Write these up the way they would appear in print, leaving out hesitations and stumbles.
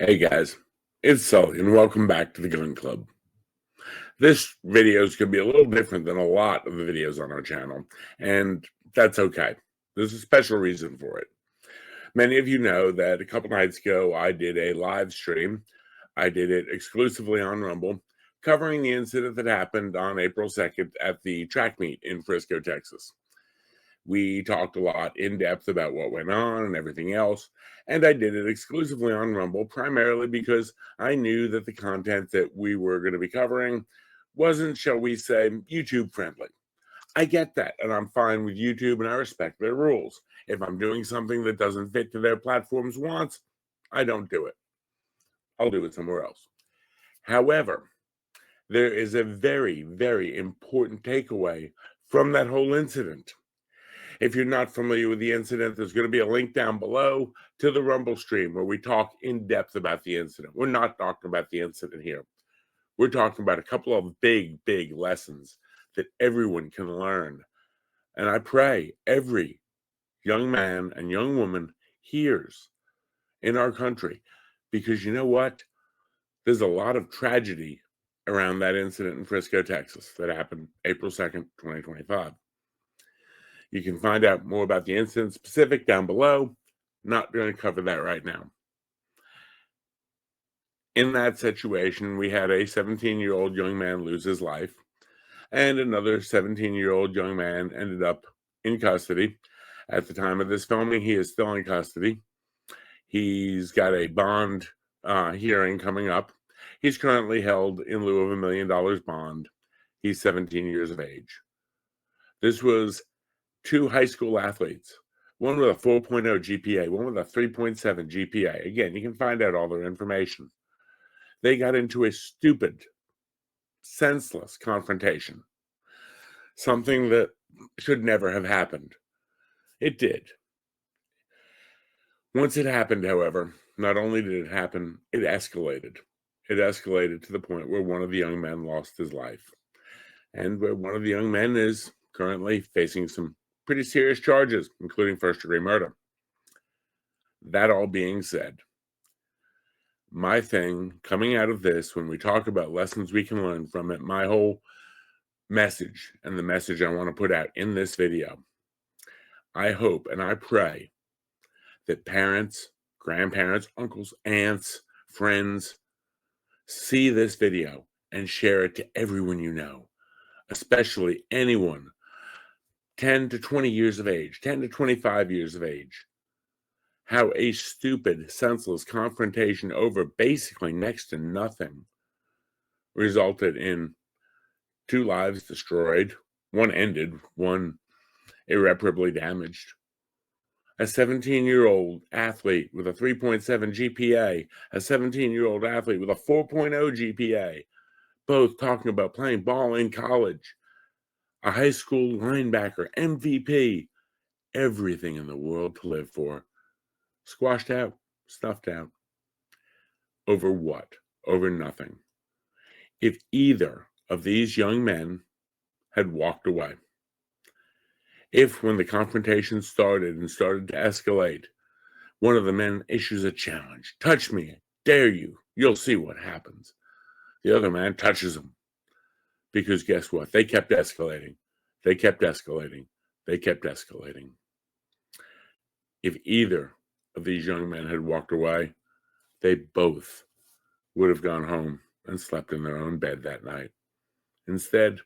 Hey guys, it's Sully and welcome back to the Gun Club. This video is going to be a little different than a lot of the videos on our channel, and that's okay. There's a special reason for it. Many of you know that a couple nights ago I did a live stream. I did it exclusively on Rumble, covering the incident that happened on April 2nd at the track meet in Frisco, Texas. We talked a lot in depth about what went on and everything else, and I did it exclusively on Rumble, primarily because I knew that the content that we were going to be covering wasn't, shall we say, YouTube friendly. I get that, and I'm fine with YouTube, and I respect their rules. If I'm doing something that doesn't fit to their platform's wants, I don't do it. I'll do it somewhere else. However, there is a very, very important takeaway from that whole incident. If you're not familiar with the incident, there's going to be a link down below to the Rumble stream where we talk in depth about the incident. We're not talking about the incident here. We're talking about a couple of big, big lessons that everyone can learn. And I pray every young man and young woman hears in our country, because you know what? There's a lot of tragedy around that incident in Frisco, Texas that happened April 2nd, 2025. You can find out more about the incident specific down below. Not going to cover that right now. In that situation, we had a 17-year-old young man lose his life, and another 17-year-old young man ended up in custody. At the time of this filming, he is still in custody. He's got a bond hearing coming up. He's currently held in lieu of $1 million bond. He's 17 years of age. This was two high school athletes, one with a 4.0 GPA, one with a 3.7 GPA. Again, you can find out all their information. They got into a stupid, senseless confrontation, something that should never have happened. It did. Once it happened, however, not only did it happen, it escalated. It escalated to the point where one of the young men lost his life, and where one of the young men is currently facing some pretty serious charges, including first-degree murder. That all being said, my thing coming out of this, when we talk about lessons we can learn from it, my whole message and the message I want to put out in this video, I hope and I pray that parents, grandparents, uncles, aunts, friends see this video and share it to everyone you know, especially anyone 10 to 20 years of age, 10 to 25 years of age. How a stupid, senseless confrontation over basically next to nothing resulted in 2 lives destroyed, one ended, one irreparably damaged. A 17-year-old athlete with a 3.7 GPA, a 17-year-old athlete with a 4.0 GPA, both talking about playing ball in college, a high school linebacker, MVP, everything in the world to live for. Squashed out, stuffed out. Over what? Over nothing. If either of these young men had walked away, if when the confrontation started and started to escalate, one of the men issues a challenge, touch me, dare you, you'll see what happens. The other man touches him, because guess what? They kept escalating. They kept escalating. They kept escalating. If either of these young men had walked away, they both would have gone home and slept in their own bed that night. Instead,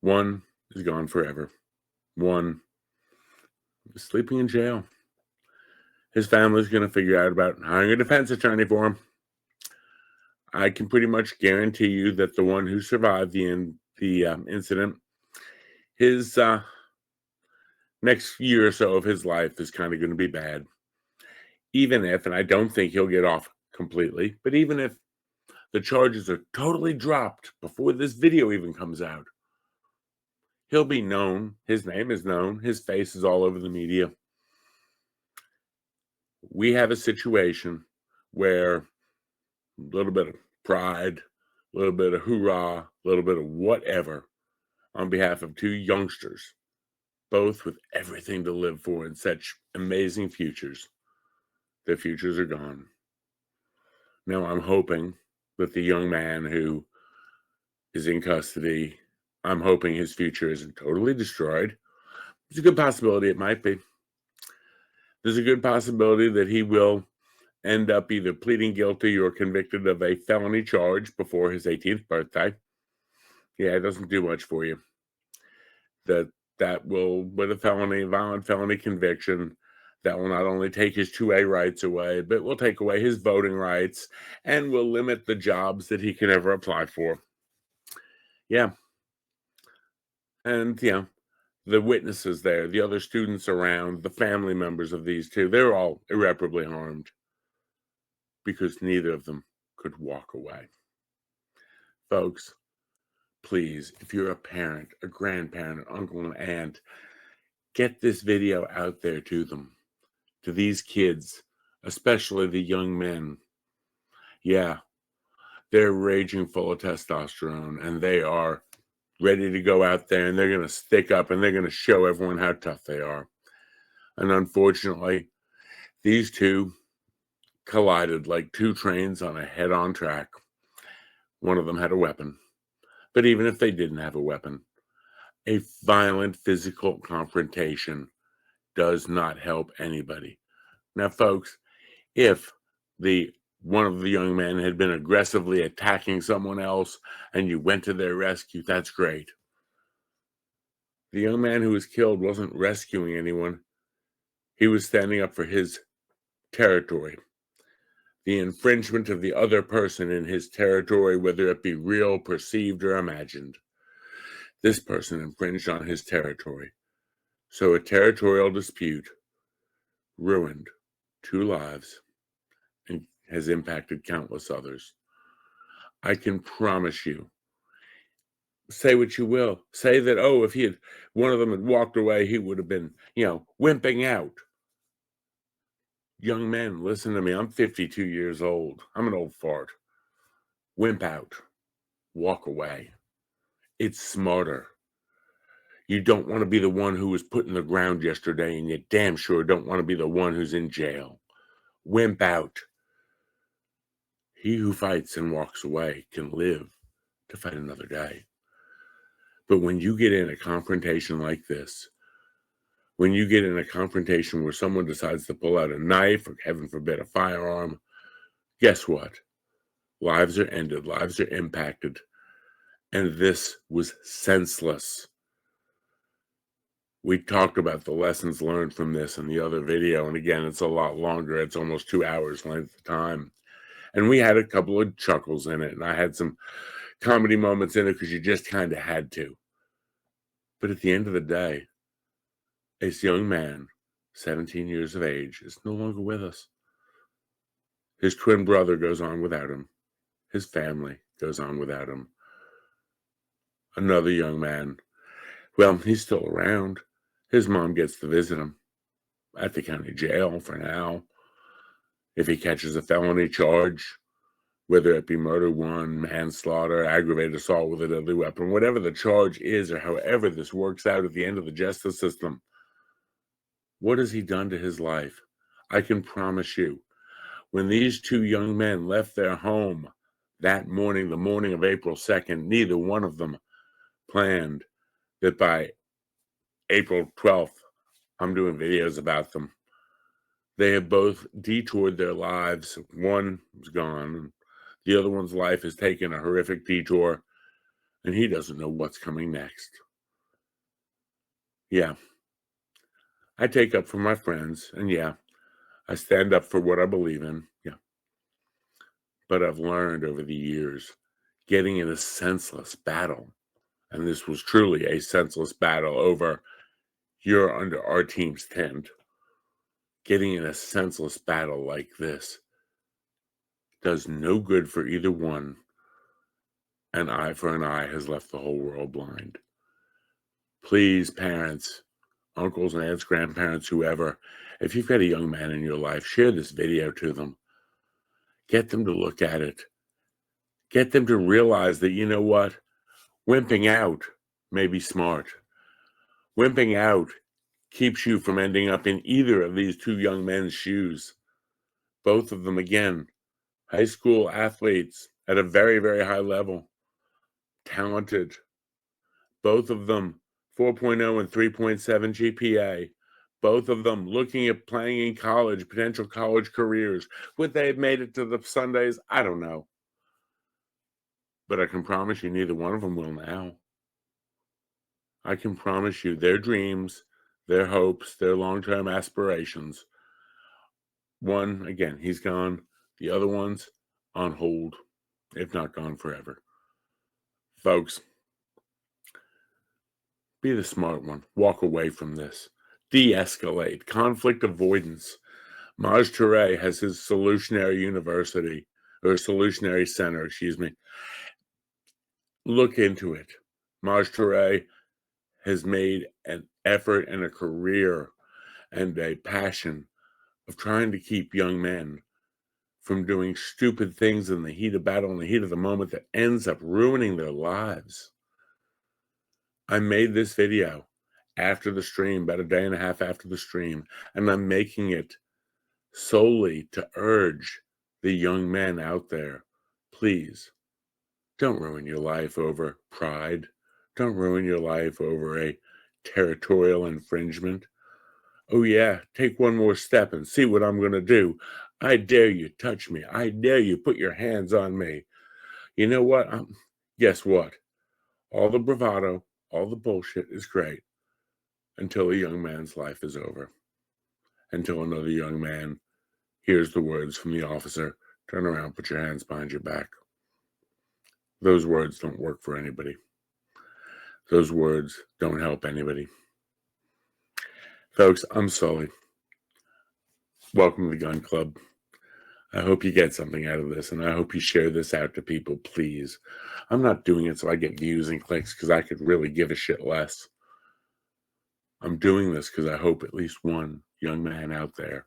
one is gone forever. One is sleeping in jail. His family's going to figure out about hiring a defense attorney for him. I can pretty much guarantee you that the one who survived the incident, his next year or so of his life is kind of going to be bad. Even if, and I don't think he'll get off completely, but even if the charges are totally dropped before this video even comes out, he'll be known. His name is known. His face is all over the media. We have a situation where a little bit of pride, a little bit of hoorah, a little bit of whatever on behalf of two youngsters, both with everything to live for and such amazing futures. Their futures are gone. Now, I'm hoping that the young man who is in custody, I'm hoping his future isn't totally destroyed. There's a good possibility it might be. There's a good possibility that he will end up either pleading guilty or convicted of a felony charge before his 18th birthday. Yeah, it doesn't do much for you. That will, with a violent felony conviction, that will not only take his 2A rights away, but will take away his voting rights and will limit the jobs that he can ever apply for. Yeah. And, the witnesses there, the other students around, the family members of these two, they're all irreparably harmed because neither of them could walk away. Folks, please, if you're a parent, a grandparent, an uncle, an aunt, get this video out there to them, to these kids, especially the young men. Yeah, they're raging full of testosterone and they are ready to go out there and they're going to stick up and they're going to show everyone how tough they are. And unfortunately, these two collided like two trains on a head-on track. One of them had a weapon. But even if they didn't have a weapon, a violent physical confrontation does not help anybody. Now, folks, if one of the young men had been aggressively attacking someone else and you went to their rescue, that's great. The young man who was killed wasn't rescuing anyone. He was standing up for his territory. The infringement of the other person in his territory, whether it be real, perceived, or imagined. This person infringed on his territory. So a territorial dispute ruined 2 lives and has impacted countless others. I can promise you, say what you will, say that, oh, if one of them had walked away, he would have been, wimping out. Young men, listen to me. I'm 52 years old. I'm an old fart. Wimp out. Walk away. It's smarter. You don't want to be the one who was put in the ground yesterday, and you damn sure don't want to be the one who's in jail. Wimp out. He who fights and walks away can live to fight another day. But when you get in a confrontation like this, when you get in a confrontation where someone decides to pull out a knife or, heaven forbid, a firearm, guess what? Lives are ended, lives are impacted, and this was senseless. We talked about the lessons learned from this in the other video, and again, it's a lot longer. It's almost 2 hours length of time. And we had a couple of chuckles in it, and I had some comedy moments in it because you just kind of had to. But at the end of the day, this young man, 17 years of age, is no longer with us. His twin brother goes on without him. His family goes on without him. Another young man, well, he's still around. His mom gets to visit him at the county jail for now. If he catches a felony charge, whether it be murder one, manslaughter, aggravated assault with a deadly weapon, whatever the charge is or however this works out at the end of the justice system, what has he done to his life? I can promise you, when these two young men left their home that morning, the morning of April 2nd, neither one of them planned that by April 12th, I'm doing videos about them. They have both detoured their lives. One is gone, and the other one's life has taken a horrific detour, and he doesn't know what's coming next. Yeah, I take up for my friends, and yeah, I stand up for what I believe in. Yeah. But I've learned over the years, getting in a senseless battle, and this was truly a senseless battle over, you're under our team's tent. Getting in a senseless battle like this does no good for either one. An eye for an eye has left the whole world blind. Please, parents, uncles, aunts, grandparents, whoever, if you've got a young man in your life, share this video to them. Get them to look at it. Get them to realize that, you know what? Wimping out may be smart. Wimping out keeps you from ending up in either of these two young men's shoes. Both of them, again, high school athletes at a very, very high level, talented, both of them 4.0 and 3.7 GPA, both of them looking at playing in college, potential college careers. Would they have made it to the Sundays? I don't know. But I can promise you neither one of them will now. I can promise you their dreams, their hopes, their long-term aspirations. One, again, he's gone. The other one's on hold, if not gone forever. Folks, be the smart one. Walk away from this. De-escalate. Conflict avoidance. Maj Touré has his solutionary university, or solutionary center, excuse me. Look into it. Maj Touré has made an effort and a career and a passion of trying to keep young men from doing stupid things in the heat of battle, in the heat of the moment, that ends up ruining their lives. I made this video after the stream, about a day and a half after the stream, and I'm making it solely to urge the young men out there, please don't ruin your life over pride. Don't ruin your life over a territorial infringement. Oh yeah, take one more step and see what I'm going to do. I dare you touch me. I dare you put your hands on me. You know what? Guess what? All the bravado, all the bullshit is great until a young man's life is over. Until another young man hears the words from the officer, turn around, put your hands behind your back. Those words don't work for anybody. Those words don't help anybody. Folks, I'm Sully. Welcome to the Gun Club. I hope you get something out of this, and I hope you share this out to people, please. I'm not doing it so I get views and clicks, because I could really give a shit less. I'm doing this because I hope at least one young man out there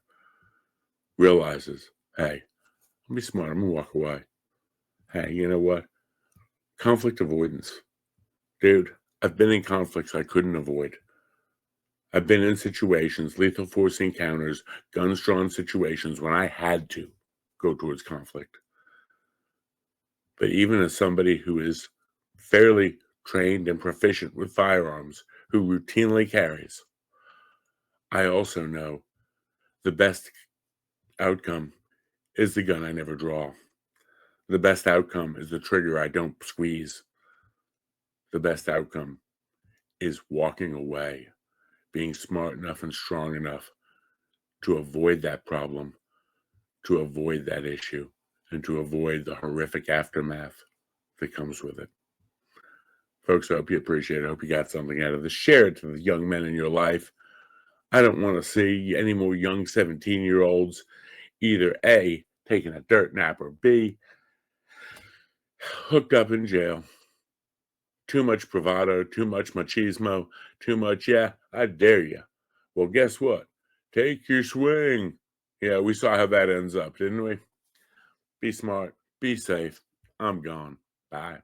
realizes, hey, I'm be smart, I'm going to walk away. Hey, you know what? Conflict avoidance. Dude, I've been in conflicts I couldn't avoid. I've been in situations, lethal force encounters, guns drawn situations when I had to go towards conflict. But even as somebody who is fairly trained and proficient with firearms, who routinely carries, I also know the best outcome is the gun I never draw. The best outcome is the trigger I don't squeeze. The best outcome is walking away, being smart enough and strong enough to avoid that problem, to avoid that issue, and to avoid the horrific aftermath that comes with it. Folks, I hope you appreciate it. I hope you got something out of this. Share it to the young men in your life. I don't want to see any more young 17-year-olds either A, taking a dirt nap, or B, hooked up in jail. Too much bravado, too much machismo, too much, yeah, I dare you. Well, guess what? Take your swing. Yeah, we saw how that ends up, didn't we? Be smart, be safe. I'm gone. Bye.